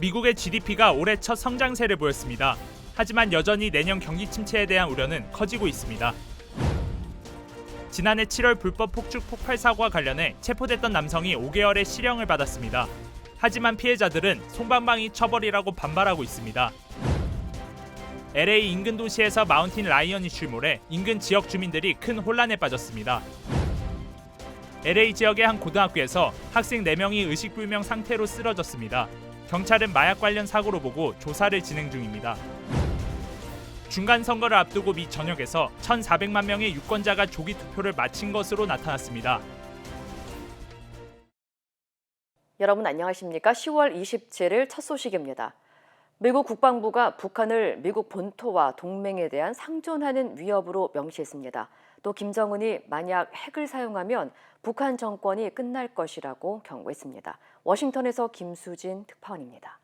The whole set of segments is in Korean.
미국의 GDP가 올해 첫 성장세를 보였습니다. 하지만 여전히 내년 경기 침체에 대한 우려는 커지고 있습니다. 지난해 7월 불법 폭죽 폭발 사고와 관련해 체포됐던 남성이 5개월의 실형을 받았습니다. 하지만 피해자들은 솜방망이 처벌이라고 반발하고 있습니다. LA 인근 도시에서 마운틴 라이언이 출몰해 인근 지역 주민들이 큰 혼란에 빠졌습니다. LA 지역의 한 고등학교에서 학생 4명이 의식불명 상태로 쓰러졌습니다. 경찰은 마약 관련 사고로 보고 조사를 진행 중입니다. 중간 선거를 앞두고 미 전역에서 1,400만 명의 유권자가 조기 투표를 마친 것으로 나타났습니다. 여러분 안녕하십니까? 10월 27일 첫 소식입니다. 미국 국방부가 북한을 미국 본토와 동맹에 대한 상존하는 위협으로 명시했습니다. 또 김정은이 만약 핵을 사용하면 북한 정권이 끝날 것이라고 경고했습니다. 워싱턴에서 김수진 특파원입니다.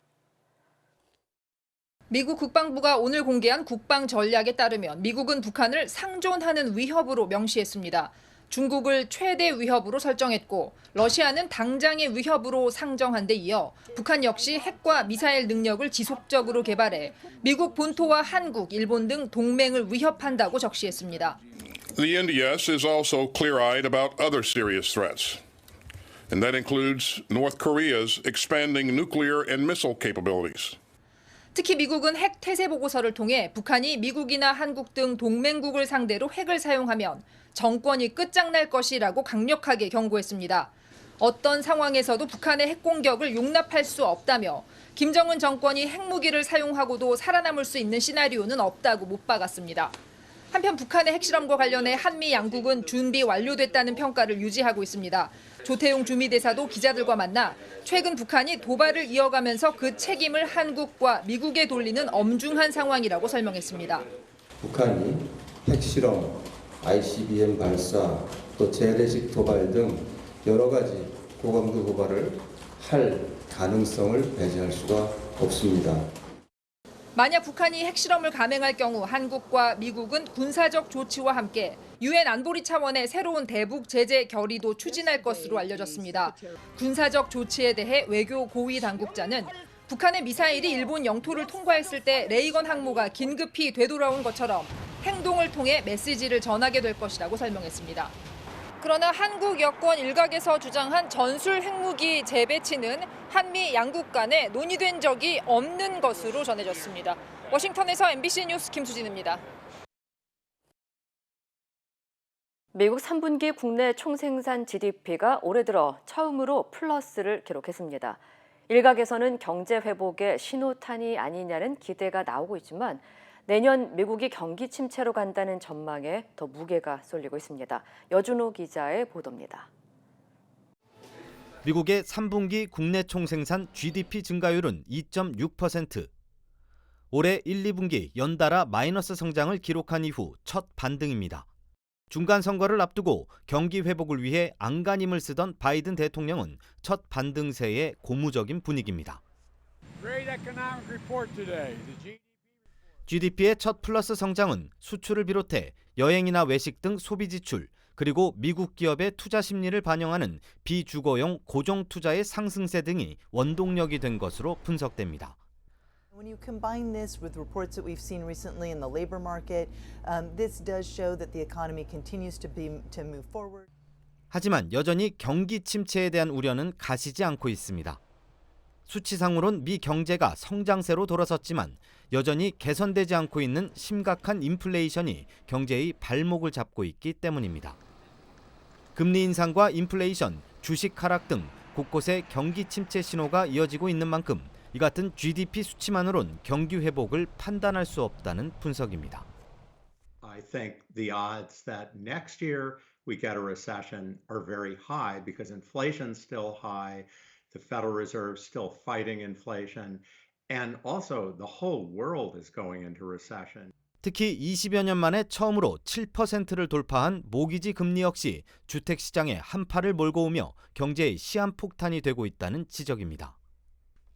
미국 국방부가 오늘 공개한 국방 전략에 따르면 미국은 북한을 상존하는 위협으로 명시했습니다. 중국을 최대 위협으로 설정했고 러시아는 당장의 위협으로 상정한 데 이어 북한 역시 핵과 미사일 능력을 지속적으로 개발해 미국 본토와 한국, 일본 등 동맹을 위협한다고 적시했습니다. The NDS is also clear-eyed about other serious threats, and that includes North Korea's expanding nuclear and missile capabilities. 특히 미국은 핵 태세 보고서를 통해 북한이 미국이나 한국 등 동맹국을 상대로 핵을 사용하면 정권이 끝장날 것이라고 강력하게 경고했습니다. 어떤 상황에서도 북한의 핵 공격을 용납할 수 없다며 김정은 정권이 핵무기를 사용하고도 살아남을 수 있는 시나리오는 없다고 못 박았습니다. 한편 북한의 핵실험과 관련해 한미 양국은 준비 완료됐다는 평가를 유지하고 있습니다. 조태용 주미대사도 기자들과 만나 최근 북한이 도발을 이어가면서 그 책임을 한국과 미국에 돌리는 엄중한 상황이라고 설명했습니다. 북한이 핵실험, ICBM 발사, 또 재래식 도발 등 여러 가지 고강도 도발을 할 가능성을 배제할 수가 없습니다. 만약 북한이 핵실험을 감행할 경우 한국과 미국은 군사적 조치와 함께 유엔 안보리 차원의 새로운 대북 제재 결의도 추진할 것으로 알려졌습니다. 군사적 조치에 대해 외교 고위 당국자는 북한의 미사일이 일본 영토를 통과했을 때 레이건 항모가 긴급히 되돌아온 것처럼 행동을 통해 메시지를 전하게 될 것이라고 설명했습니다. 그러나 한국 여권 일각에서 주장한 전술 핵무기 재배치는 한미 양국 간에 논의된 적이 없는 것으로 전해졌습니다. 워싱턴에서 MBC 뉴스 김수진입니다. 미국 3분기 국내 총생산 GDP가 올해 들어 처음으로 플러스를 기록했습니다. 일각에서는 경제 회복의 신호탄이 아니냐는 기대가 나오고 있지만 내년 미국이 경기 침체로 간다는 전망에 더 무게가 쏠리고 있습니다. 여준호 기자의 보도입니다. 미국의 3분기 국내 총생산 GDP 증가율은 2.6%. 올해 1, 2분기 연달아 마이너스 성장을 기록한 이후 첫 반등입니다. 중간 선거를 앞두고 경기 회복을 위해 안간힘을 쓰던 바이든 대통령은 첫 반등세에 고무적인 분위기입니다. GDP의 첫 플러스 성장은 수출을 비롯해 여행이나 외식 등 소비 지출, 그리고 미국 기업의 투자 심리를 반영하는 비주거용 고정 투자의 상승세 등이 원동력이 된 것으로 분석됩니다. When you combine this with reports that we've seen recently in the labor market, this does show that the economy continues to move forward. 하지만 여전히 경기 침체에 대한 우려는 가시지 않고 있습니다. 수치상으론 미 경제가 성장세로 돌아섰지만 여전히 개선되지 않고 있는 심각한 인플레이션이 경제의 발목을 잡고 있기 때문입니다. 금리 인상과 인플레이션, 주식 하락 등 곳곳에 경기 침체 신호가 이어지고 있는 만큼 이 같은 GDP 수치만으론 경기 회복을 판단할 수 없다는 분석입니다. I think the odds that next year we get a recession are very high because inflation's still high, the Federal Reserve's still fighting inflation, and also the whole world is going into recession. 특히 20여 년 만에 처음으로 7%를 돌파한 모기지 금리 역시 주택 시장에 한파를 몰고 오며 경제의 시한폭탄이 되고 있다는 지적입니다.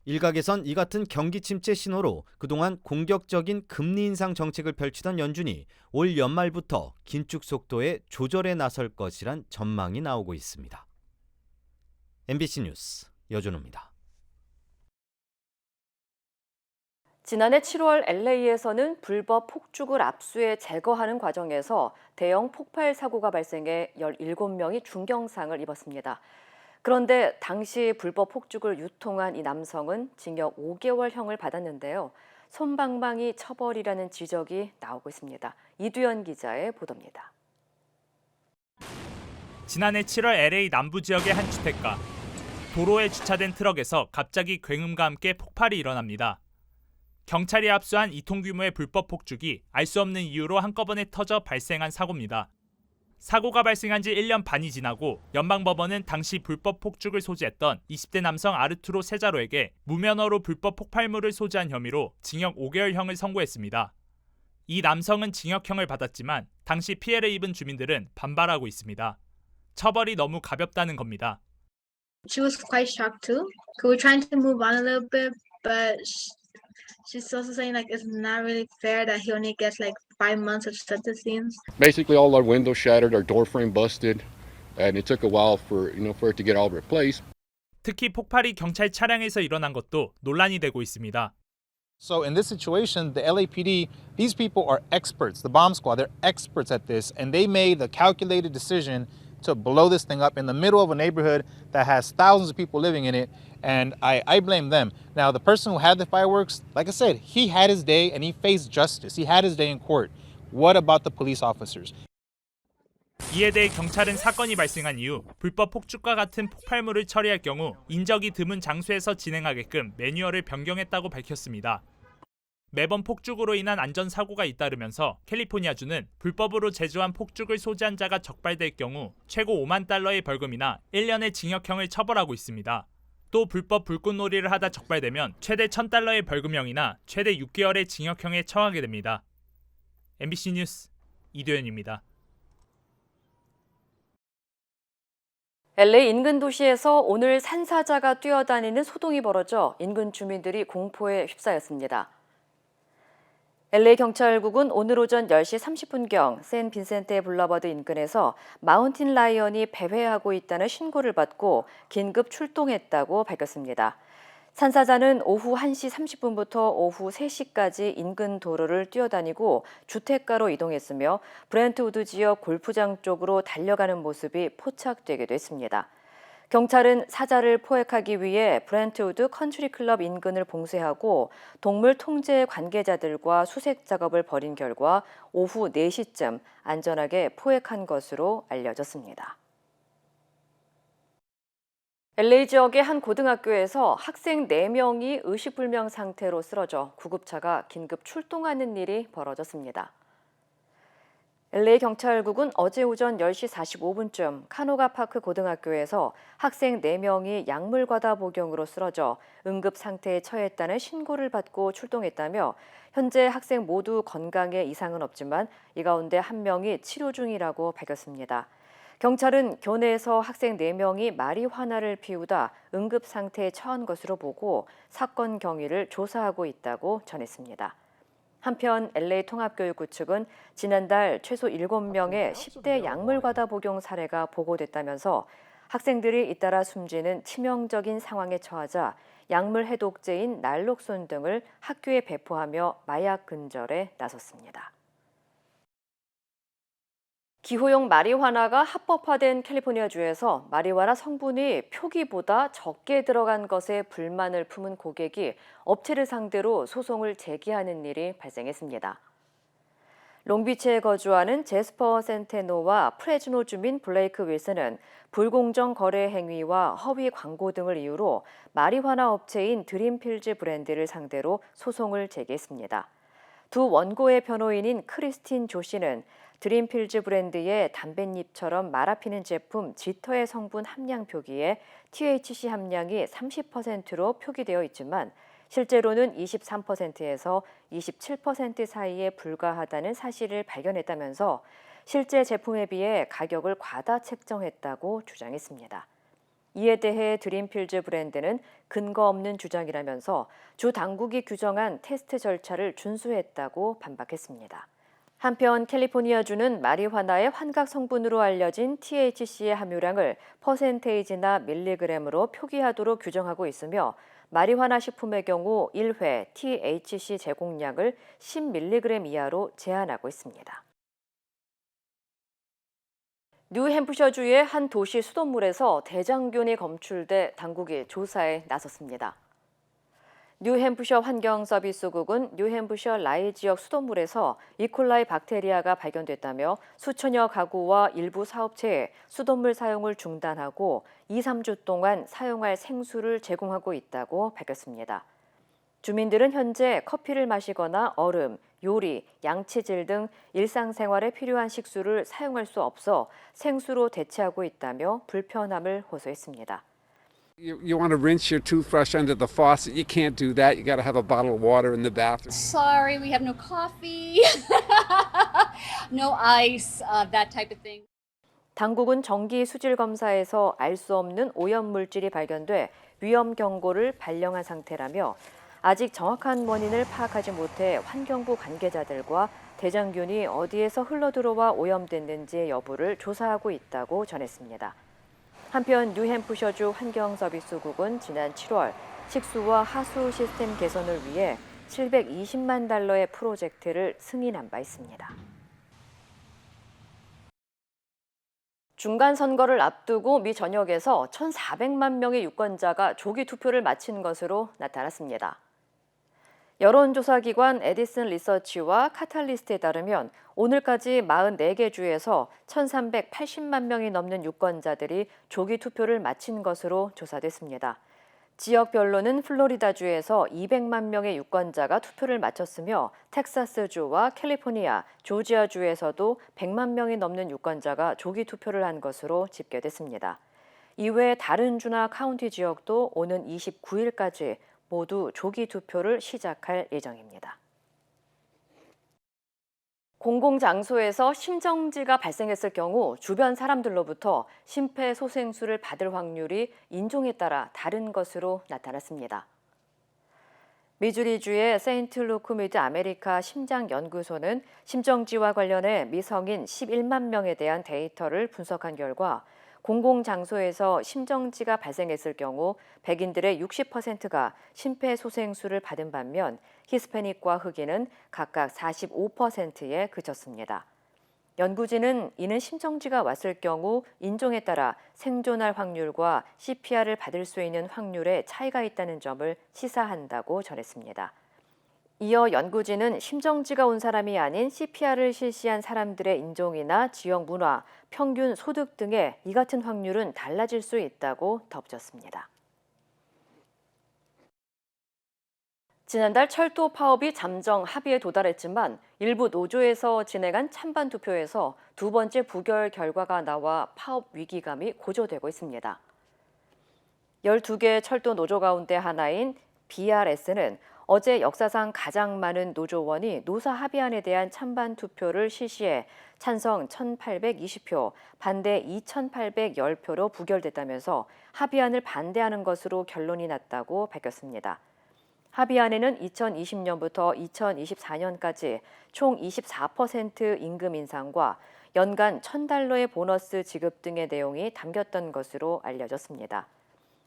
일각에선 이 같은 경기 침체 신호로 그동안 공격적인 금리 인상 정책을 펼치던 연준이 올 연말부터 긴축 속도의 조절에 나설 것이란 전망이 나오고 있습니다. MBC 뉴스 여준호입니다. 지난해 7월 LA에서는 불법 폭죽을 압수해 제거하는 과정에서 대형 폭발 사고가 발생해 17명이 중경상을 입었습니다. 그런데 당시 불법 폭죽을 유통한 이 남성은 징역 5개월형을 받았는데요. 솜방망이 처벌이라는 지적이 나오고 있습니다. 이두현 기자의 보도입니다. 지난해 7월 LA 남부 지역의 한 주택가. 도로에 주차된 트럭에서 갑자기 굉음과 함께 폭발이 일어납니다. 경찰이 압수한 2톤 규모의 불법 폭죽이 알 수 없는 이유로 한꺼번에 터져 발생한 사고입니다. 사고가 발생한 지 1년 반이 지나고 연방법원은 당시 불법 폭죽을 소지했던 20대 남성 아르투로 세자로에게 무면허로 불법 폭발물을 소지한 혐의로 징역 5개월형을 선고했습니다. 이 남성은 징역형을 받았지만 당시 피해를 입은 주민들은 반발하고 있습니다. 처벌이 너무 가볍다는 겁니다. She was quite shocked too. 'Cause we're trying to move on a little bit, but she's also saying like it's not really fair that he only gets like 5 months of sentencing. Basically, all our windows shattered, our door frame busted, and it took a while for it to get all replaced. 특히 폭발이 경찰 차량에서 일어난 것도 논란이 되고 있습니다. So in this situation, the LAPD, these people are experts. The bomb squad, they're experts at this, and they made the calculated decision to blow this thing up in the middle of a neighborhood that has thousands of people living in it, and I blame them. Now, the person who had the fireworks, like I said, he had his day and he faced justice. He had his day in court. What about the police officers? 이에 대해 경찰은 사건이 발생한 이후 불법 폭죽과 같은 폭발물을 처리할 경우 인적이 드문 장소에서 진행하게끔 매뉴얼을 변경했다고 밝혔습니다. 매번 폭죽으로 인한 안전사고가 잇따르면서 캘리포니아주는 불법으로 제조한 폭죽을 소지한 자가 적발될 경우 최고 $50,000의 벌금이나 1년의 징역형을 처벌하고 있습니다. 또 불법 불꽃놀이를 하다 적발되면 최대 $1,000의 벌금형이나 최대 6개월의 징역형에 처하게 됩니다. MBC 뉴스 이도현입니다. LA 인근 도시에서 오늘 산사자가 뛰어다니는 소동이 벌어져 인근 주민들이 공포에 휩싸였습니다. LA 경찰국은 오늘 오전 10시 30분경 샌 빈센테 블러버드 인근에서 마운틴 라이언이 배회하고 있다는 신고를 받고 긴급 출동했다고 밝혔습니다. 산사자는 오후 1시 30분부터 오후 3시까지 인근 도로를 뛰어다니고 주택가로 이동했으며 브렌트우드 지역 골프장 쪽으로 달려가는 모습이 포착되기도 했습니다. 경찰은 사자를 포획하기 위해 브렌트우드 컨트리 클럽 인근을 봉쇄하고 동물 통제 관계자들과 수색 작업을 벌인 결과 오후 4시쯤 안전하게 포획한 것으로 알려졌습니다. LA 지역의 한 고등학교에서 학생 4명이 의식불명 상태로 쓰러져 구급차가 긴급 출동하는 일이 벌어졌습니다. LA 경찰국은 어제 오전 10시 45분쯤 카노가파크 고등학교에서 학생 4명이 약물 과다 복용으로 쓰러져 응급 상태에 처했다는 신고를 받고 출동했다며 현재 학생 모두 건강에 이상은 없지만 이 가운데 1명이 치료 중이라고 밝혔습니다. 경찰은 교내에서 학생 4명이 마리화나를 피우다 응급 상태에 처한 것으로 보고 사건 경위를 조사하고 있다고 전했습니다. 한편 LA 통합교육부 측은 지난달 최소 7명의 10대 약물 과다 복용 사례가 보고됐다면서 학생들이 잇따라 숨지는 치명적인 상황에 처하자 약물 해독제인 날록손 등을 학교에 배포하며 마약 근절에 나섰습니다. 기호용 마리화나가 합법화된 캘리포니아주에서 마리화나 성분이 표기보다 적게 들어간 것에 불만을 품은 고객이 업체를 상대로 소송을 제기하는 일이 발생했습니다. 롱비치에 거주하는 제스퍼 센테노와 프레즈노 주민 블레이크 윌슨은 불공정 거래 행위와 허위 광고 등을 이유로 마리화나 업체인 드림필즈 브랜드를 상대로 소송을 제기했습니다. 두 원고의 변호인인 크리스틴 조 씨는 드림필즈 브랜드의 담뱃잎처럼 말아피는 제품 지터의 성분 함량 표기에 THC 함량이 30%로 표기되어 있지만 실제로는 23%에서 27% 사이에 불과하다는 사실을 발견했다면서 실제 제품에 비해 가격을 과다 책정했다고 주장했습니다. 이에 대해 드림필즈 브랜드는 근거 없는 주장이라면서 주 당국이 규정한 테스트 절차를 준수했다고 반박했습니다. 한편 캘리포니아주는 마리화나의 환각 성분으로 알려진 THC의 함유량을 퍼센테이지나 밀리그램으로 표기하도록 규정하고 있으며 마리화나 식품의 경우 1회 THC 제공량을 10mg 이하로 제한하고 있습니다. 뉴햄프셔주의 한 도시 수돗물에서 대장균이 검출돼 당국이 조사에 나섰습니다. 뉴햄프셔 환경서비스국은 뉴햄프셔 라이 지역 수돗물에서 이콜라이 박테리아가 발견됐다며 수천여 가구와 일부 사업체에 수돗물 사용을 중단하고 2, 3주 동안 사용할 생수를 제공하고 있다고 밝혔습니다. 주민들은 현재 커피를 마시거나 얼음, 요리, 양치질 등 일상생활에 필요한 식수를 사용할 수 없어 생수로 대체하고 있다며 불편함을 호소했습니다. You want to rinse your toothbrush under the faucet. You can't do that. You got to have a bottle of water in the bathroom. Sorry, we have no coffee, no ice, that type of thing. 당국은 정기 수질 검사에서 알 수 없는 오염 물질이 발견돼 위험 경고를 발령한 상태라며 아직 정확한 원인을 파악하지 못해 환경부 관계자들과 대장균이 어디에서 흘러들어와 오염됐는지의 여부를 조사하고 있다고 전했습니다. 한편 뉴햄프셔주 환경서비스국은 지난 7월 식수와 하수 시스템 개선을 위해 $720만 달러의 프로젝트를 승인한 바 있습니다. 중간 선거를 앞두고 미 전역에서 1,400만 명의 유권자가 조기 투표를 마친 것으로 나타났습니다. 여론조사기관 에디슨 리서치와 카탈리스트에 따르면 오늘까지 44개 주에서 1,380만 명이 넘는 유권자들이 조기 투표를 마친 것으로 조사됐습니다. 지역별로는 플로리다주에서 200만 명의 유권자가 투표를 마쳤으며 텍사스주와 캘리포니아, 조지아주에서도 100만 명이 넘는 유권자가 조기 투표를 한 것으로 집계됐습니다. 이외 다른 주나 카운티 지역도 오는 29일까지 모두 조기 투표를 시작할 예정입니다. 공공장소에서 심정지가 발생했을 경우 주변 사람들로부터 심폐소생술을 받을 확률이 인종에 따라 다른 것으로 나타났습니다. 미주리주의 세인트 루크 미드 아메리카 심장연구소는 심정지와 관련해 미성인 11만 명에 대한 데이터를 분석한 결과 공공장소에서 심정지가 발생했을 경우 백인들의 60%가 심폐소생술을 받은 반면 히스패닉과 흑인은 각각 45%에 그쳤습니다. 연구진은 이는 심정지가 왔을 경우 인종에 따라 생존할 확률과 CPR을 받을 수 있는 확률에 차이가 있다는 점을 시사한다고 전했습니다. 이어 연구진은 심정지가 온 사람이 아닌 CPR을 실시한 사람들의 인종이나 지역 문화, 평균 소득 등의 이 같은 확률은 달라질 수 있다고 덧붙였습니다. 지난달 철도 파업이 잠정 합의에 도달했지만 일부 노조에서 진행한 찬반 투표에서 두 번째 부결 결과가 나와 파업 위기감이 고조되고 있습니다. 12개 철도 노조 가운데 하나인 BRS는 어제 역사상 가장 많은 노조원이 노사 합의안에 대한 찬반 투표를 실시해 찬성 1,820표, 반대 2,810표로 부결됐다면서 합의안을 반대하는 것으로 결론이 났다고 밝혔습니다. 합의안에는 2020년부터 2024년까지 총 24% 임금 인상과 연간 $1,000의 보너스 지급 등의 내용이 담겼던 것으로 알려졌습니다.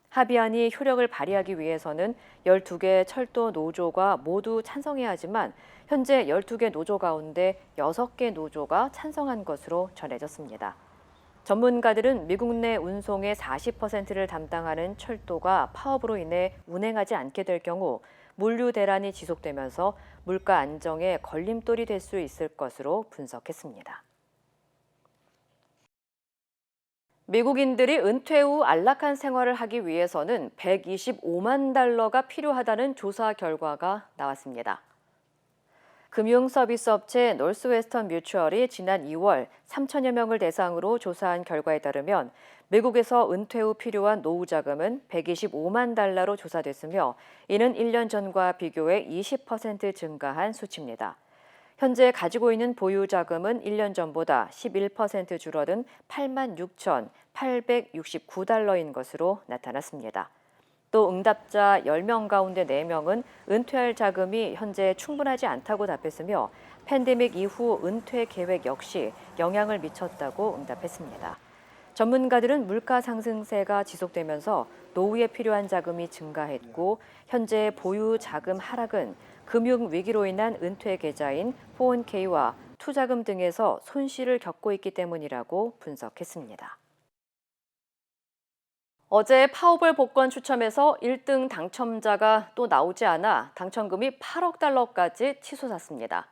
합의안이 효력을 발휘하기 위해서는 12개 철도 노조가 모두 찬성해야 하지만 현재 12개 노조 가운데 6개 노조가 찬성한 것으로 전해졌습니다. 전문가들은 미국 내 운송의 40%를 담당하는 철도가 파업으로 인해 운행하지 않게 될 경우 물류 대란이 지속되면서 물가 안정에 걸림돌이 될 수 있을 것으로 분석했습니다. 미국인들이 은퇴 후 안락한 생활을 하기 위해서는 $125만 달러가 필요하다는 조사 결과가 나왔습니다. 금융서비스 업체 노스웨스턴 뮤추얼이 지난 2월 3천여 명을 대상으로 조사한 결과에 따르면 미국에서 은퇴 후 필요한 노후 자금은 $125만 달러로 조사됐으며 이는 1년 전과 비교해 20% 증가한 수치입니다. 현재 가지고 있는 보유 자금은 1년 전보다 11% 줄어든 $86,869인 것으로 나타났습니다. 또 응답자 10명 가운데 4명은 은퇴할 자금이 현재 충분하지 않다고 답했으며 팬데믹 이후 은퇴 계획 역시 영향을 미쳤다고 응답했습니다. 전문가들은 물가 상승세가 지속되면서 노후에 필요한 자금이 증가했고 현재 보유 자금 하락은 금융 위기로 인한 은퇴 계좌인 401k와 투자금 등에서 손실을 겪고 있기 때문이라고 분석했습니다. 어제 파워볼 복권 추첨에서 1등 당첨자가 또 나오지 않아 당첨금이 8억 달러까지 치솟았습니다.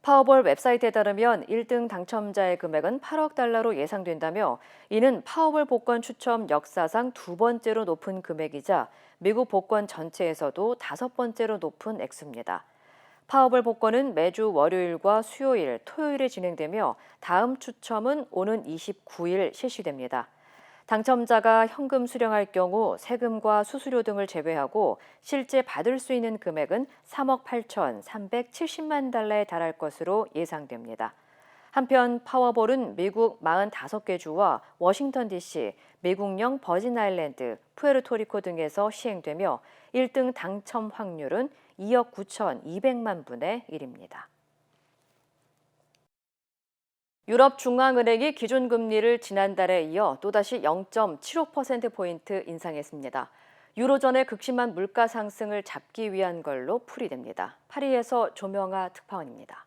파워볼 웹사이트에 따르면 1등 당첨자의 금액은 8억 달러로 예상된다며 이는 파워볼 복권 추첨 역사상 두 번째로 높은 금액이자 미국 복권 전체에서도 5번째로 높은 액수입니다. 파워볼 복권은 매주 월요일과 수요일, 토요일에 진행되며 다음 추첨은 오는 29일 실시됩니다. 당첨자가 현금 수령할 경우 세금과 수수료 등을 제외하고 실제 받을 수 있는 금액은 3억 8,370만 달러에 달할 것으로 예상됩니다. 한편 파워볼은 미국 45개 주와 워싱턴 DC, 미국령 버진 아일랜드, 푸에르토리코 등에서 시행되며 1등 당첨 확률은 2억 9,200만 분의 1입니다. 유럽중앙은행이 기준금리를 지난달에 이어 또다시 0.75%포인트 인상했습니다. 유로존의 극심한 물가 상승을 잡기 위한 걸로 풀이됩니다. 파리에서 조명아 특파원입니다.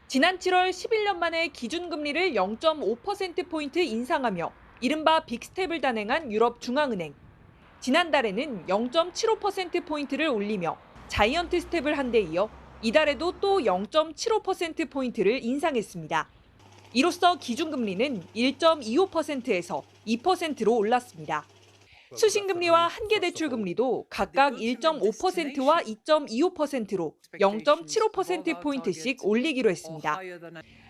지난 7월 11년 만에 기준금리를 0.5%포인트 인상하며 이른바 빅스텝을 단행한 유럽중앙은행. 지난달에는 0.75%포인트를 올리며 자이언트 스텝을 한 데 이어 이달에도 또 0.75%포인트를 인상했습니다. 이로써 기준금리는 1.25%에서 2%로 올랐습니다. 수신금리와 한계대출금리도 각각 1.5%와 2.25%로 0.75%포인트씩 올리기로 했습니다.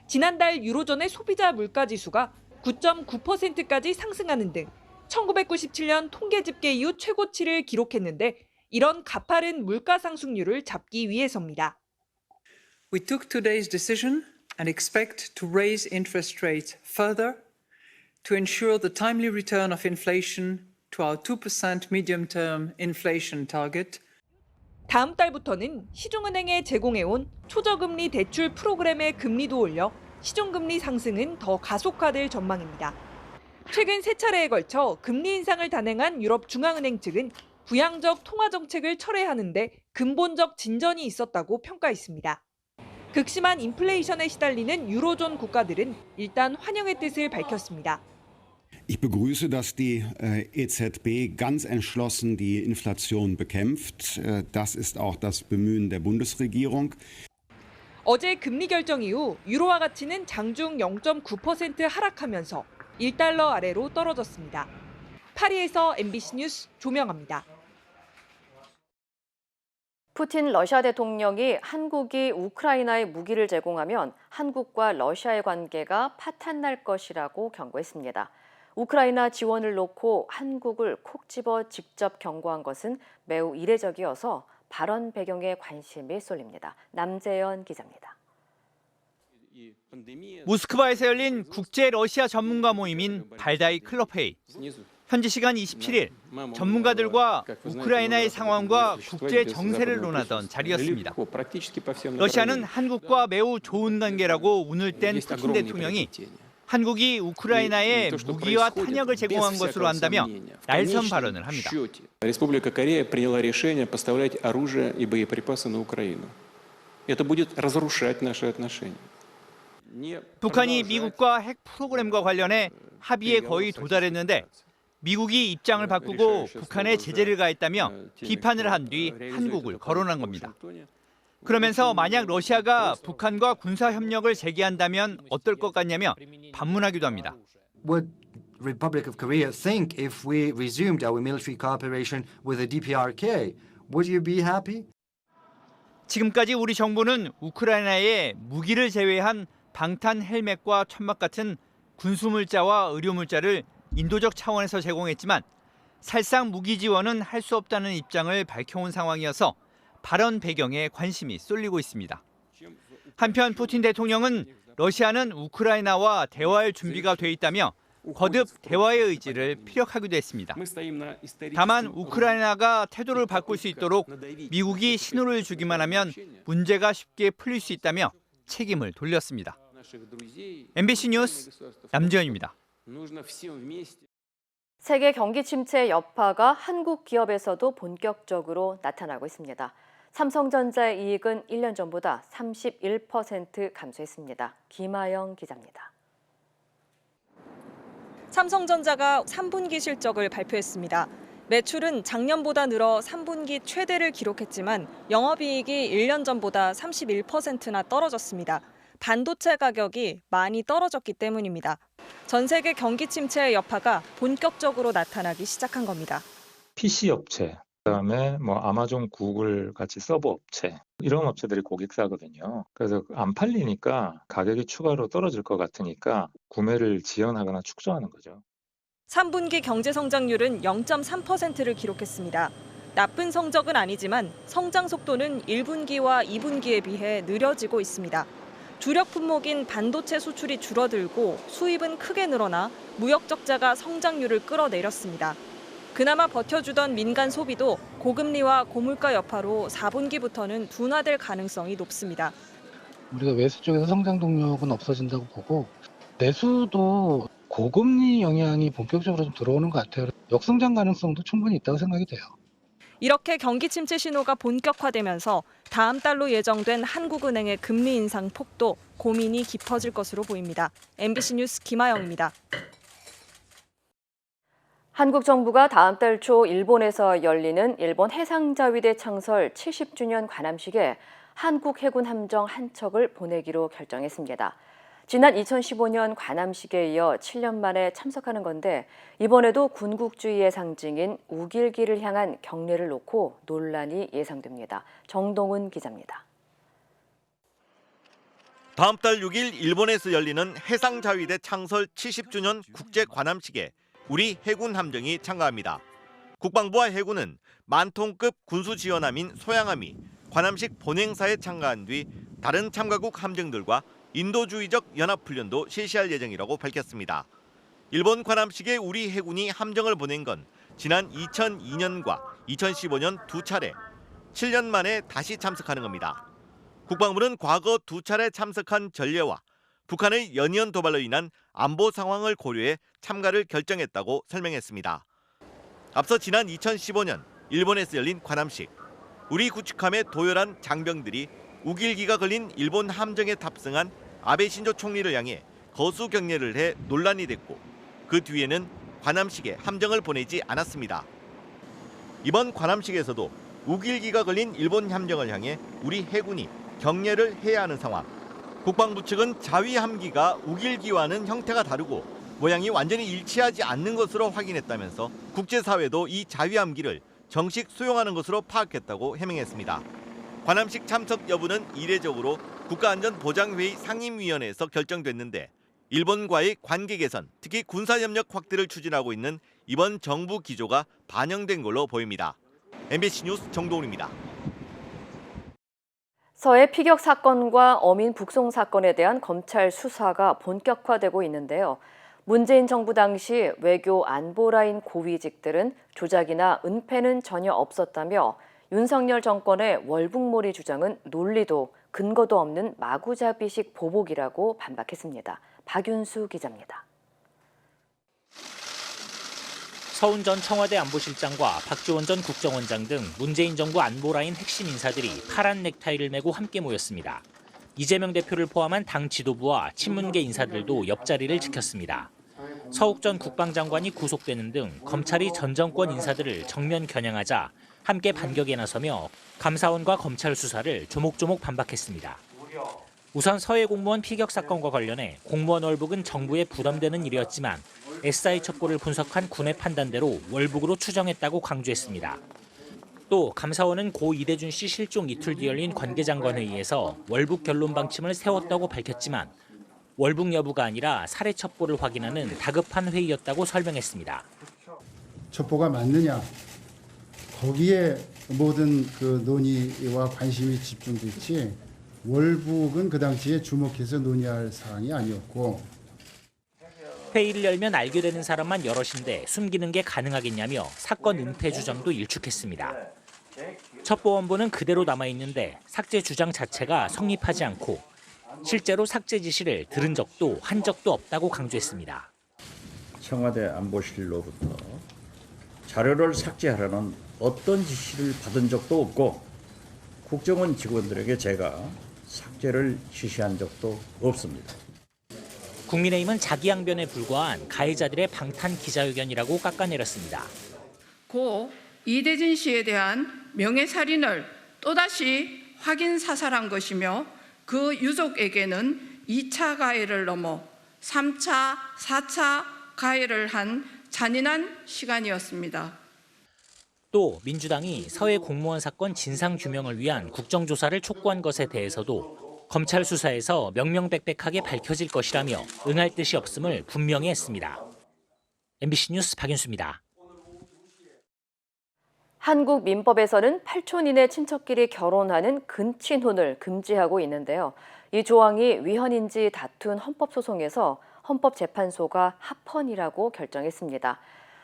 지난달 유로존의 소비자 물가지수가 9.9%까지 상승하는 등 1997년 통계집계 이후 최고치를 기록했는데 이런 가파른 물가 상승률을 잡기 위해서입니다. We took today's decision and expect to raise interest rates further to ensure the timely return of inflation to our 2% medium-term inflation target. 다음 달부터는 시중은행에 제공해온 초저금리 대출 프로그램의 금리도 올려 시중금리 상승은 더 가속화될 전망입니다. 최근 세 차례에 걸쳐 금리 인상을 단행한 유럽중앙은행 측은 부양적 통화정책을 철회하는데 근본적 진전이 있었다고 평가했습니다. 극심한 인플레이션에 시달리는 유로존 국가들은 일단 환영의 뜻을 밝혔습니다. Ich begrüße, dass die EZB ganz entschlossen die Inflation bekämpft. Das ist auch das Bemühen der Bundesregierung. 어제 금리 결정 이후 유로화 가치는 장중 0.9% 하락하면서 1달러 아래로 떨어졌습니다. 파리에서 MBC 뉴스 조명아입니다. 푸틴 러시아 대통령이 한국이 우크라이나에 무기를 제공하면 한국과 러시아의 관계가 파탄날 것이라고 경고했습니다. 우크라이나 지원을 놓고 한국을 콕 집어 직접 경고한 것은 매우 이례적이어서 발언 배경에 관심이 쏠립니다. 남재현 기자입니다. 모스크바에서 열린 국제 러시아 전문가 모임인 발다이 클럽회의. 현지 시간 27일 전문가들과 우크라이나의 상황과 국제 정세를 논하던 자리였습니다. 러시아는 한국과 매우 좋은 관계라고 운을 뗀 푸틴 대통령이 한국이 우크라이나에 무기와 탄약을 제공한 것으로 한다며 날선 발언을 합니다. Республика Корея приняла решение поставлять оружие и боеприпасы на Украину. Это будет разрушать наши отношения. 북한이 미국과 핵 프로그램과 관련해 합의에 거의 도달했는데 미국이 입장을 바꾸고 북한에 제재를 가했다며 비판을 한 뒤 한국을 거론한 겁니다. 그러면서 만약 러시아가 북한과 군사 협력을 재개한다면 어떨 것 같냐며 반문하기도 합니다. What Republic of Korea think if we resumed our military cooperation with the DPRK? Would you be happy? 지금까지 우리 정부는 우크라이나에 무기를 제외한 방탄 헬멧과 천막 같은 군수물자와 의료물자를 인도적 차원에서 제공했지만 사실상 무기 지원은 할 수 없다는 입장을 밝혀온 상황이어서 발언 배경에 관심이 쏠리고 있습니다. 한편 푸틴 대통령은 러시아는 우크라이나와 대화할 준비가 돼 있다며 거듭 대화의 의지를 피력하기도 했습니다. 다만 우크라이나가 태도를 바꿀 수 있도록 미국이 신호를 주기만 하면 문제가 쉽게 풀릴 수 있다며 책임을 돌렸습니다. MBC 뉴스 남지현입니다. 세계 경기 침체의 여파가 한국 기업에서도 본격적으로 나타나고 있습니다. 삼성전자의 이익은 1년 전보다 31% 감소했습니다. 김아영 기자입니다. 삼성전자가 3분기 실적을 발표했습니다. 매출은 작년보다 늘어 3분기 최대를 기록했지만 영업이익이 1년 전보다 31%나 떨어졌습니다. 반도체 가격이 많이 떨어졌기 때문입니다. 전 세계 경기 침체의 여파가 본격적으로 나타나기 시작한 겁니다. PC 업체, 그다음에 아마존, 구글 같이 서버 업체 이런 업체들이 고객사거든요. 그래서 안 팔리니까 가격이 추가로 떨어질 것 같으니까 구매를 지연하거나 축소하는 거죠. 3분기 경제 성장률은 0.3%를 기록했습니다. 나쁜 성적은 아니지만 성장 속도는 1분기와 2분기에 비해 느려지고 있습니다. 주력 품목인 반도체 수출이 줄어들고 수입은 크게 늘어나 무역 적자가 성장률을 끌어내렸습니다. 그나마 버텨주던 민간 소비도 고금리와 고물가 여파로 4분기부터는 둔화될 가능성이 높습니다. 우리가 외수 쪽에서 성장 동력은 없어진다고 보고 내수도 고금리 영향이 본격적으로 좀 들어오는 것 같아요. 역성장 가능성도 충분히 있다고 생각이 돼요. 이렇게 경기 침체 신호가 본격화되면서 다음 달로 예정된 한국은행의 금리 인상 폭도 고민이 깊어질 것으로 보입니다. MBC 뉴스 김아영입니다. 한국 정부가 다음 달 초 일본에서 열리는 일본 해상자위대 창설 70주년 관함식에 한국 해군 함정 한 척을 보내기로 결정했습니다. 지난 2015년 관함식에 이어 7년 만에 참석하는 건데 이번에도 군국주의의 상징인 우길기를 향한 경례를 놓고 논란이 예상됩니다. 정동훈 기자입니다. 다음 달 6일 일본에서 열리는 해상자위대 창설 70주년 국제관함식에 우리 해군 함정이 참가합니다. 국방부와 해군은 만톤급 군수지원함인 소양함이 관함식 본행사에 참가한 뒤 다른 참가국 함정들과 인도주의적 연합훈련도 실시할 예정이라고 밝혔습니다. 일본 관함식에 우리 해군이 함정을 보낸 건 지난 2002년과 2015년 두 차례, 7년 만에 다시 참석하는 겁니다. 국방부는 과거 두 차례 참석한 전례와 북한의 연이은 도발로 인한 안보 상황을 고려해 참가를 결정했다고 설명했습니다. 앞서 지난 2015년 일본에서 열린 관함식, 우리 구축함의 도열한 장병들이 우길기가 걸린 일본 함정에 탑승한 아베 신조 총리를 향해 거수 경례를 해 논란이 됐고 그 뒤에는 관함식에 함정을 보내지 않았습니다. 이번 관함식에서도 우길기가 걸린 일본 함정을 향해 우리 해군이 경례를 해야 하는 상황. 국방부 측은 자위 함기가 우길기와는 형태가 다르고 모양이 완전히 일치하지 않는 것으로 확인했다면서 국제사회도 이 자위 함기를 정식 수용하는 것으로 파악했다고 해명했습니다. 관함식 참석 여부는 이례적으로 국가안전보장회의 상임위원회에서 결정됐는데 일본과의 관계 개선, 특히 군사협력 확대를 추진하고 있는 이번 정부 기조가 반영된 걸로 보입니다. MBC 뉴스 정동훈입니다. 서해 피격 사건과 어민 북송 사건에 대한 검찰 수사가 본격화되고 있는데요. 문재인 정부 당시 외교 안보라인 고위직들은 조작이나 은폐는 전혀 없었다며 윤석열 정권의 월북몰이 주장은 논리도 근거도 없는 마구잡이식 보복이라고 반박했습니다. 박윤수 기자입니다. 서훈 전 청와대 안보실장과 박지원 전 국정원장 등 문재인 정부 안보라인 핵심 인사들이 파란 넥타이를 메고 함께 모였습니다. 이재명 대표를 포함한 당 지도부와 친문계 인사들도 옆자리를 지켰습니다. 서욱 전 국방장관이 구속되는 등 검찰이 전 정권 인사들을 정면 겨냥하자 함께 반격에 나서며 감사원과 검찰 수사를 조목조목 반박했습니다. 우선 서해 공무원 피격 사건과 관련해 공무원 월북은 정부에 부담되는 일이었지만 SI 첩보를 분석한 군의 판단대로 월북으로 추정했다고 강조했습니다. 또 감사원은 고 이대준 씨 실종 이틀 뒤 열린 관계장관 회의에서 월북 결론 방침을 세웠다고 밝혔지만 월북 여부가 아니라 살해 첩보를 확인하는 다급한 회의였다고 설명했습니다. 첩보가 맞느냐? 거기에 모든 그 논의와 관심이 집중됐지 월북은 그 당시에 주목해서 논의할 사항이 아니었고. 회의를 열면 알게 되는 사람만 여럿인데 숨기는 게 가능하겠냐며 사건 은폐 주장도 일축했습니다. 첩보원본은 그대로 남아있는데 삭제 주장 자체가 성립하지 않고 실제로 삭제 지시를 들은 적도 한 적도 없다고 강조했습니다. 청와대 안보실로부터 자료를 삭제하라는 어떤 지시를 받은 적도 없고 국정원 직원들에게 제가 삭제를 지시한 적도 없습니다. 국민의힘은 자기 양변에 불과한 가해자들의 방탄 기자회견이라고 깎아내렸습니다. 고 이대진 씨에 대한 명예살인을 또다시 확인 사살한 것이며 그 유족에게는 2차 가해를 넘어 3차, 4차 가해를 한 잔인한 시간이었습니다. 또 민주당이 서해 공무원 사건 진상규명을 위한 국정조사를 촉구한 것에 대해서도 검찰 수사에서 명명백백하게 밝혀질 것이라며 응할 뜻이 없음을 분명히 했습니다. MBC 뉴스 박윤수입니다. 한국 민법에서는 8촌 이내 친척끼리 결혼하는 근친혼을 금지하고 있는데요. 이 조항이 위헌인지 다툰 헌법소송에서 헌법재판소가 합헌이라고 결정했습니다.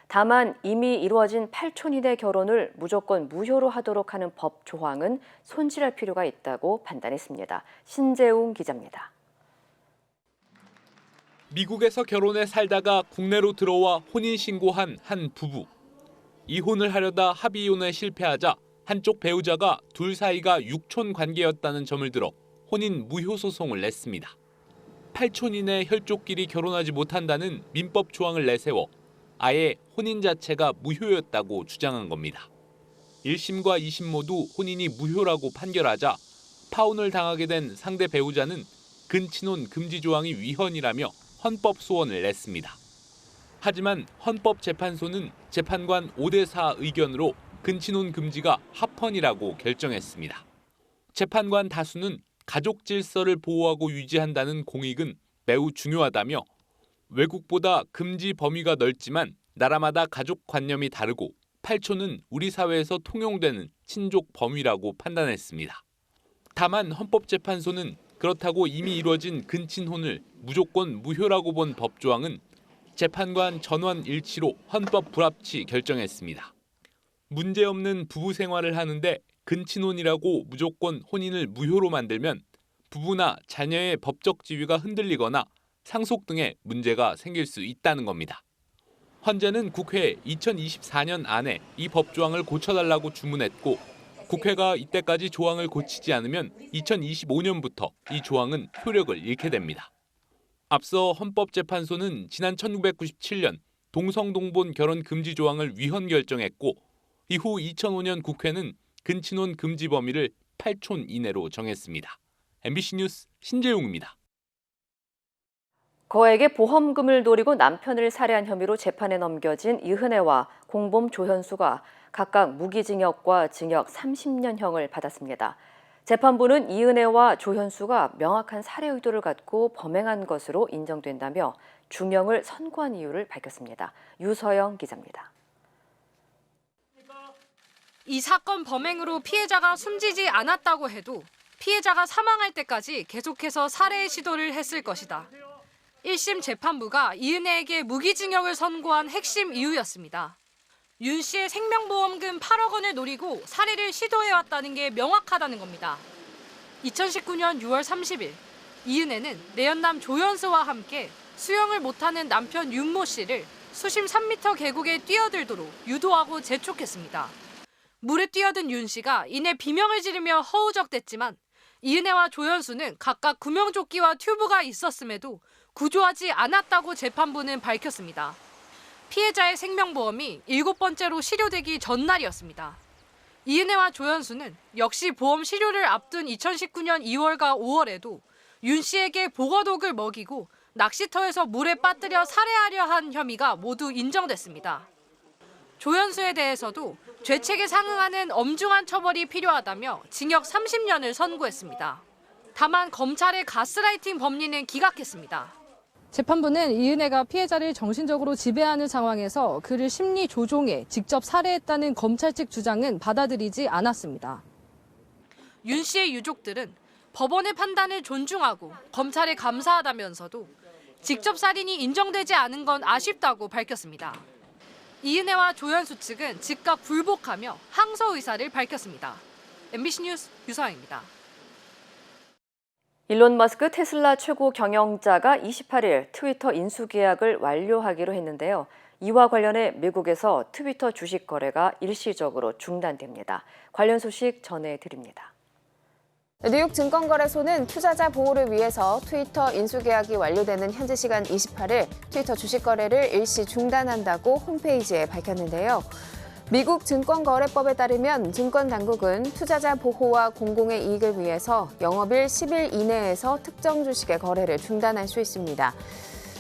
다만 이미 이루어진 8촌 이내 결혼을 무조건 무효로 하도록 하는 법 조항은 손질할 필요가 있다고 판단했습니다. 신재웅 기자입니다. 미국에서 결혼해 살다가 국내로 들어와 혼인신고한 한 부부. 이혼을 하려다 합의이혼에 실패하자 한쪽 배우자가 둘 사이가 육촌 관계였다는 점을 들어 혼인 무효 소송을 냈습니다. 8촌 이내 혈족끼리 결혼하지 못한다는 민법 조항을 내세워 아예 혼인 자체가 무효였다고 주장한 겁니다. 1심과 2심 모두 혼인이 무효라고 판결하자 파혼을 당하게 된 상대 배우자는 근친혼 금지 조항이 위헌이라며 헌법 소원을 냈습니다. 하지만 헌법재판소는 재판관 5대4 의견으로 근친혼 금지가 합헌이라고 결정했습니다. 재판관 다수는 가족 질서를 보호하고 유지한다는 공익은 매우 중요하다며 외국보다 금지 범위가 넓지만 나라마다 가족 관념이 다르고 8촌은 우리 사회에서 통용되는 친족 범위라고 판단했습니다. 다만 헌법재판소는 그렇다고 이미 이루어진 근친혼을 무조건 무효라고 본 법조항은 재판관 전원 일치로 헌법 불합치 결정했습니다. 문제없는 부부 생활을 하는데 근친혼이라고 무조건 혼인을 무효로 만들면 부부나 자녀의 법적 지위가 흔들리거나 상속 등의 문제가 생길 수 있다는 겁니다. 헌재는 국회에 2024년 안에 이 법조항을 고쳐달라고 주문했고 국회가 이때까지 조항을 고치지 않으면 2025년부터 이 조항은 효력을 잃게 됩니다. 앞서 헌법재판소는 지난 1997년 동성동본 결혼 금지 조항을 위헌 결정했고 이후 2005년 국회는 근친혼 금지 범위를 8촌 이내로 정했습니다. MBC 뉴스 신재용입니다. 거액의 보험금을 노리고 남편을 살해한 혐의로 재판에 넘겨진 이은혜와 공범 조현수가 각각 무기징역과 징역 30년형을 받았습니다. 재판부는 이은혜와 조현수가 명확한 살해 의도를 갖고 범행한 것으로 인정된다며 중형을 선고한 이유를 밝혔습니다. 유서영 기자입니다. 이 사건 범행으로 피해자가 숨지지 않았다고 해도 피해자가 사망할 때까지 계속해서 살해의 시도를 했을 것이다. 1심 재판부가 이은혜에게 무기징역을 선고한 핵심 이유였습니다. 윤 씨의 생명보험금 8억 원을 노리고 살해를 시도해왔다는 게 명확하다는 겁니다. 2019년 6월 30일 이은혜는 내연남 조현수와 함께 수영을 못하는 남편 윤모 씨를 수심 3m 계곡에 뛰어들도록 유도하고 재촉했습니다. 물에 뛰어든 윤 씨가 이내 비명을 지르며 허우적댔지만 이은혜와 조현수는 각각 구명조끼와 튜브가 있었음에도 구조하지 않았다고 재판부는 밝혔습니다. 피해자의 생명보험이 7번째로 실효되기 전날이었습니다. 이은혜와 조현수는 역시 보험 실효를 앞둔 2019년 2월과 5월에도 윤 씨에게 보거독을 먹이고 낚시터에서 물에 빠뜨려 살해하려 한 혐의가 모두 인정됐습니다. 조현수에 대해서도 죄책에 상응하는 엄중한 처벌이 필요하다며 징역 30년을 선고했습니다. 다만 검찰의 가스라이팅 법리는 기각했습니다. 재판부는 이은혜가 피해자를 정신적으로 지배하는 상황에서 그를 심리 조종해 직접 살해했다는 검찰 측 주장은 받아들이지 않았습니다. 윤 씨의 유족들은 법원의 판단을 존중하고 검찰에 감사하다면서도 직접 살인이 인정되지 않은 건 아쉽다고 밝혔습니다. 이은혜와 조현수 측은 즉각 불복하며 항소 의사를 밝혔습니다. MBC 뉴스 유서영입니다. 일론 머스크 테슬라 최고 경영자가 28일 트위터 인수 계약을 완료하기로 했는데요. 이와 관련해 미국에서 트위터 주식 거래가 일시적으로 중단됩니다. 관련 소식 전해드립니다. 뉴욕 증권거래소는 투자자 보호를 위해서 트위터 인수 계약이 완료되는 현지 시간 28일 트위터 주식 거래를 일시 중단한다고 홈페이지에 밝혔는데요. 미국 증권거래법에 따르면 증권당국은 투자자 보호와 공공의 이익을 위해서 영업일 10일 이내에서 특정 주식의 거래를 중단할 수 있습니다.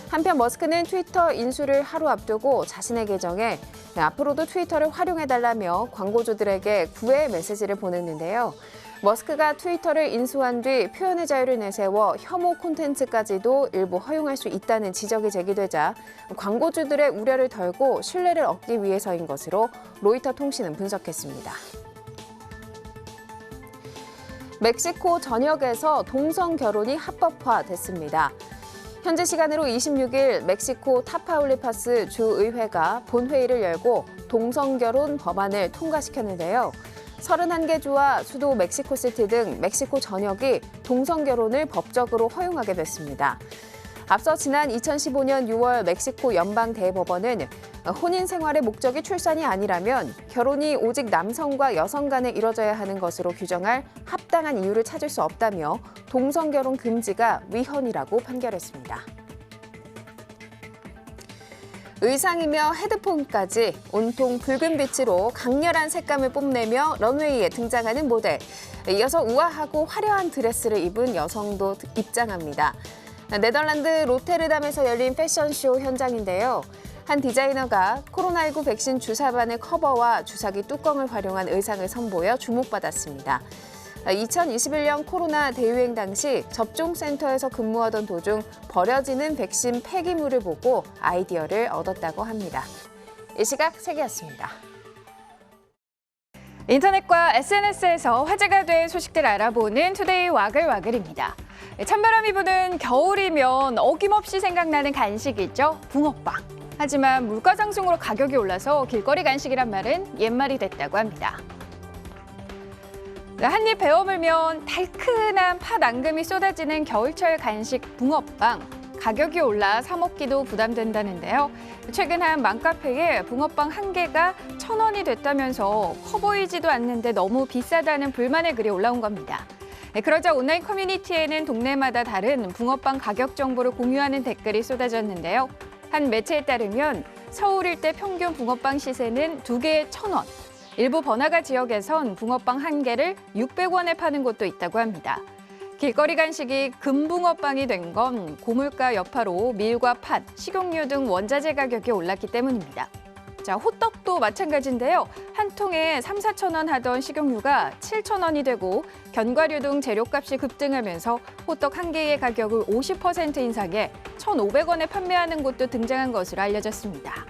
한편 머스크는 트위터 인수를 하루 앞두고 자신의 계정에 앞으로도 트위터를 활용해달라며 광고주들에게 구애 메시지를 보냈는데요. 머스크가 트위터를 인수한 뒤 표현의 자유를 내세워 혐오 콘텐츠까지도 일부 허용할 수 있다는 지적이 제기되자 광고주들의 우려를 덜고 신뢰를 얻기 위해서인 것으로 로이터 통신은 분석했습니다. 멕시코 전역에서 동성 결혼이 합법화됐습니다. 현지 시간으로 26일 멕시코 타파울리파스 주의회가 본회의를 열고 동성결혼 법안을 통과시켰는데요. 31개 주와 수도 멕시코시티 등 멕시코 전역이 동성결혼을 법적으로 허용하게 됐습니다. 앞서 지난 2015년 6월 멕시코 연방대법원은 혼인 생활의 목적이 출산이 아니라면 결혼이 오직 남성과 여성 간에 이뤄져야 하는 것으로 규정할 합당한 이유를 찾을 수 없다며 동성결혼 금지가 위헌이라고 판결했습니다. 의상이며 헤드폰까지 온통 붉은 빛으로 강렬한 색감을 뽐내며 런웨이에 등장하는 모델. 이어서 우아하고 화려한 드레스를 입은 여성도 입장합니다. 네덜란드 로테르담에서 열린 패션쇼 현장인데요. 한 디자이너가 코로나19 백신 주사바늘 커버와 주사기 뚜껑을 활용한 의상을 선보여 주목받았습니다. 2021년 코로나 대유행 당시 접종센터에서 근무하던 도중 버려지는 백신 폐기물을 보고 아이디어를 얻었다고 합니다. 이 시각 세계였습니다. 인터넷과 SNS에서 화제가 된 소식들 알아보는 투데이 와글와글입니다. 찬바람이 부는 겨울이면 어김없이 생각나는 간식이죠. 붕어빵. 하지만 물가 상승으로 가격이 올라서 길거리 간식이란 말은 옛말이 됐다고 합니다. 한입 베어물면 달큰한 팥 앙금이 쏟아지는 겨울철 간식 붕어빵. 가격이 올라 사 먹기도 부담된다는데요. 최근 한 맘카페에 붕어빵 한 개가 1,000원이 됐다면서 커 보이지도 않는데 너무 비싸다는 불만의 글이 올라온 겁니다. 그러자 온라인 커뮤니티에는 동네마다 다른 붕어빵 가격 정보를 공유하는 댓글이 쏟아졌는데요. 한 매체에 따르면 서울 일대 평균 붕어빵 시세는 2개에 1,000원. 일부 번화가 지역에선 붕어빵 한 개를 600원에 파는 곳도 있다고 합니다. 길거리 간식이 금붕어빵이 된 건 고물가 여파로 밀과 팥, 식용유 등 원자재 가격이 올랐기 때문입니다. 자, 호떡도 마찬가지인데요. 한 통에 3, 4천 원 하던 식용유가 7천 원이 되고 견과류 등 재료값이 급등하면서 호떡 한 개의 가격을 50% 인상해 1,500원에 판매하는 곳도 등장한 것으로 알려졌습니다.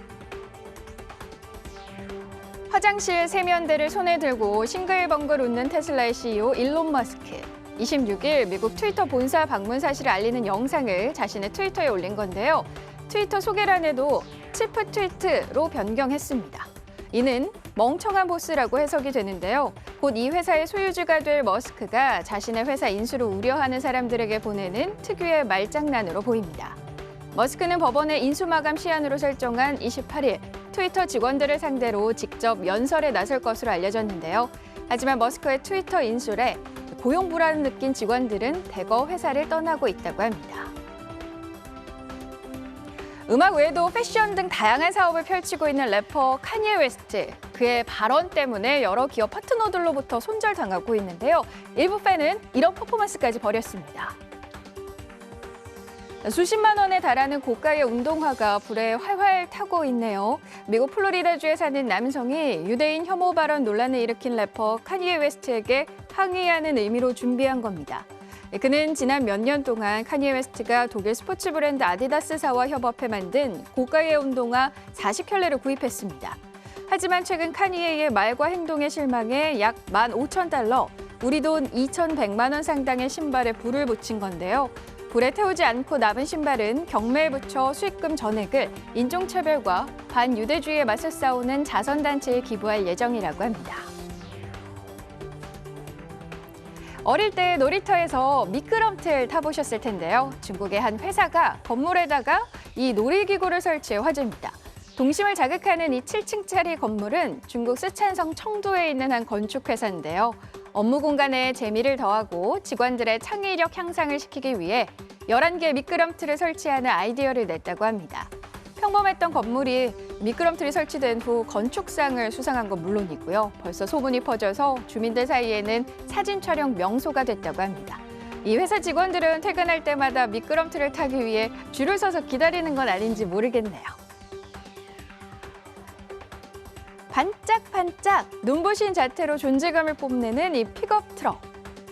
화장실 세면대를 손에 들고 싱글벙글 웃는 테슬라의 CEO 일론 머스크. 26일 미국 트위터 본사 방문 사실을 알리는 영상을 자신의 트위터에 올린 건데요. 트위터 소개란에도 치프 트위트로 변경했습니다. 이는 멍청한 보스라고 해석이 되는데요. 곧 이 회사의 소유주가 될 머스크가 자신의 회사 인수를 우려하는 사람들에게 보내는 특유의 말장난으로 보입니다. 머스크는 법원의 인수 마감 시한으로 설정한 28일 트위터 직원들을 상대로 직접 연설에 나설 것으로 알려졌는데요. 하지만 머스크의 트위터 인수에 고용 불안을 느낀 직원들은 대거 회사를 떠나고 있다고 합니다. 음악 외에도 패션 등 다양한 사업을 펼치고 있는 래퍼 카니에 웨스트. 그의 발언 때문에 여러 기업 파트너들로부터 손절당하고 있는데요. 일부 팬은 이런 퍼포먼스까지 벌였습니다. 수십만 원에 달하는 고가의 운동화가 불에 활활 타고 있네요. 미국 플로리다주에 사는 남성이 유대인 혐오 발언 논란을 일으킨 래퍼 카니에 웨스트에게 항의하는 의미로 준비한 겁니다. 그는 지난 몇 년 동안 카니에 웨스트가 독일 스포츠 브랜드 아디다스사와 협업해 만든 고가의 운동화 40켤레를 구입했습니다. 하지만 최근 카니에의 말과 행동에 실망해 약 15,000달러, 우리 돈 2,100만 원 상당의 신발에 불을 붙인 건데요. 불에 태우지 않고 남은 신발은 경매에 붙여 수익금 전액을 인종차별과 반유대주의에 맞서 싸우는 자선단체에 기부할 예정이라고 합니다. 어릴 때 놀이터에서 미끄럼틀 타보셨을 텐데요. 중국의 한 회사가 건물에다가 이 놀이기구를 설치해 화제입니다. 동심을 자극하는 이 7층짜리 건물은 중국 쓰촨성 청도에 있는 한 건축회사인데요. 업무 공간에 재미를 더하고 직원들의 창의력 향상을 시키기 위해 11개 미끄럼틀을 설치하는 아이디어를 냈다고 합니다. 평범했던 건물이 미끄럼틀이 설치된 후 건축상을 수상한 건 물론이고요. 벌써 소문이 퍼져서 주민들 사이에는 사진 촬영 명소가 됐다고 합니다. 이 회사 직원들은 퇴근할 때마다 미끄럼틀을 타기 위해 줄을 서서 기다리는 건 아닌지 모르겠네요. 반짝반짝 눈부신 자태로 존재감을 뽐내는 이 픽업 트럭.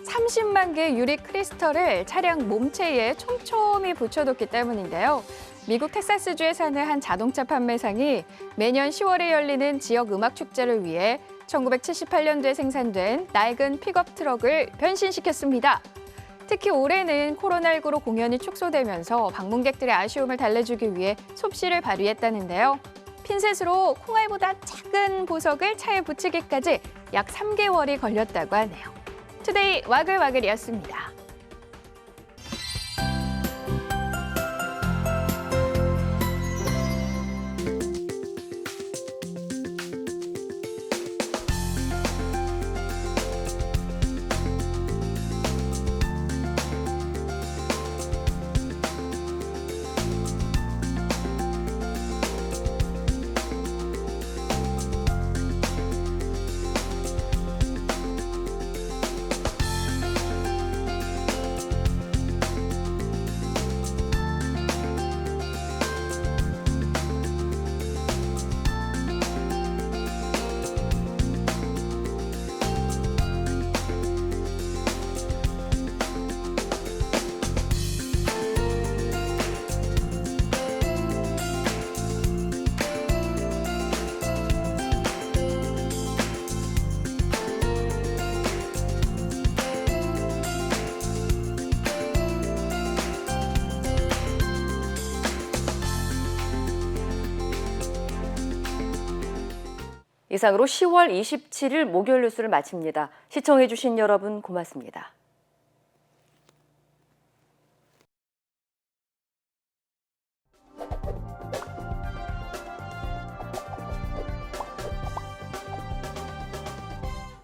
30만 개의 유리 크리스털을 차량 몸체에 촘촘히 붙여뒀기 때문인데요. 미국 텍사스주에 사는 한 자동차 판매상이 매년 10월에 열리는 지역 음악 축제를 위해 1978년도에 생산된 낡은 픽업 트럭을 변신시켰습니다. 특히 올해는 코로나19로 공연이 축소되면서 방문객들의 아쉬움을 달래주기 위해 솜씨를 발휘했다는데요. 핀셋으로 콩알보다 작은 보석을 차에 붙이기까지 약 3개월이 걸렸다고 하네요. 투데이 와글와글이었습니다. 이상으로 10월 27일 목요일 뉴스를 마칩니다. 시청해주신 여러분 고맙습니다.